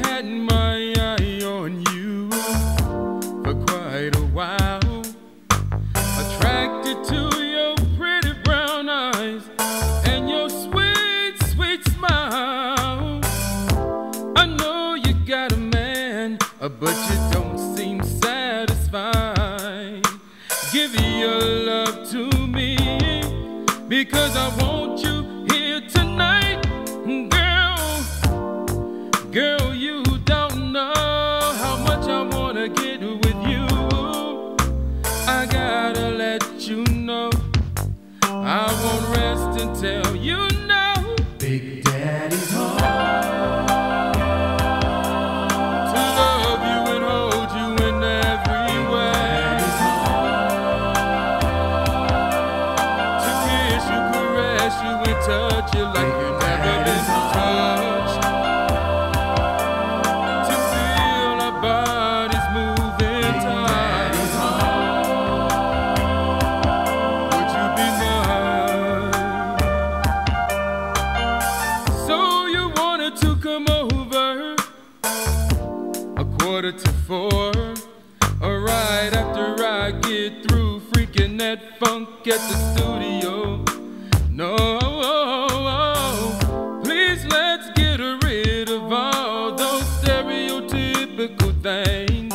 had my eye on you for quite a while, attracted to your pretty brown eyes and your sweet, sweet smile. I know you got a man, but you don't seem satisfied. Give your love to me, because I want you here tonight. Girl, you don't know how much I wanna get with you. I gotta let you know, I won't rest until you know Big Daddy's home to love you and hold you in every way, to kiss you, caress you, and touch you like you've never been touched, to feel our bodies moving tight. Would you be mine? So you wanted to come over 3:45, right after I get through freaking that funk at the studio. No, please let's get rid of all those stereotypical things,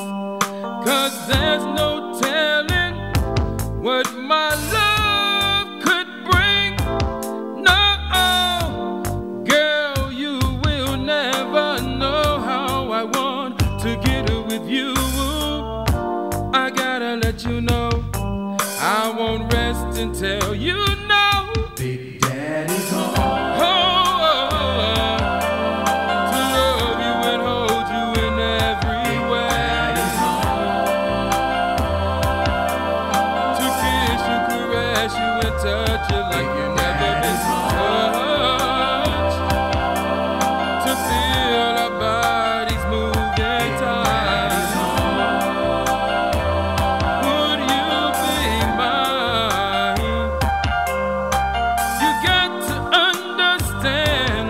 'cause there's no telling what my love could bring. No, girl, you will never know how I want to get with you. I gotta let you know, I won't rest until you know Big Daddy's home to love you and hold you in every way, to kiss you, caress you, and touch you like you never been touched, to feel our bodies moving tight. Would you be mine? You got to understand,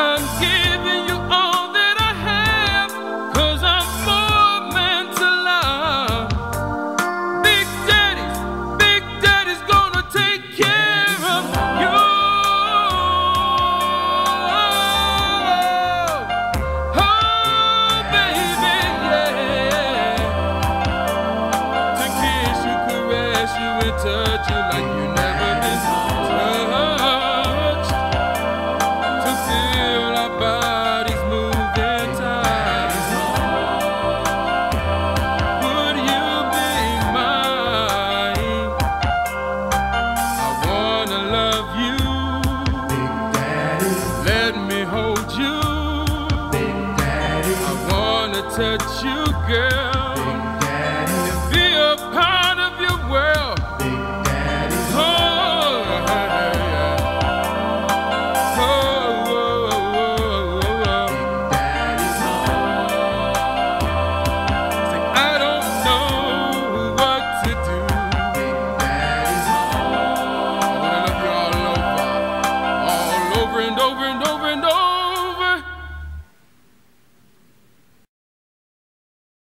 I'm giving you all that I have, 'cause I'm more meant to love. Big Daddy's gonna take care of you. Oh, baby, yeah. To kiss you, caress you, and touch you like you never been touched, to feel our bodies moving tight. Would you be mine? I wanna love you, Big Daddy, let me hold you, Big Daddy, I wanna touch you, girl.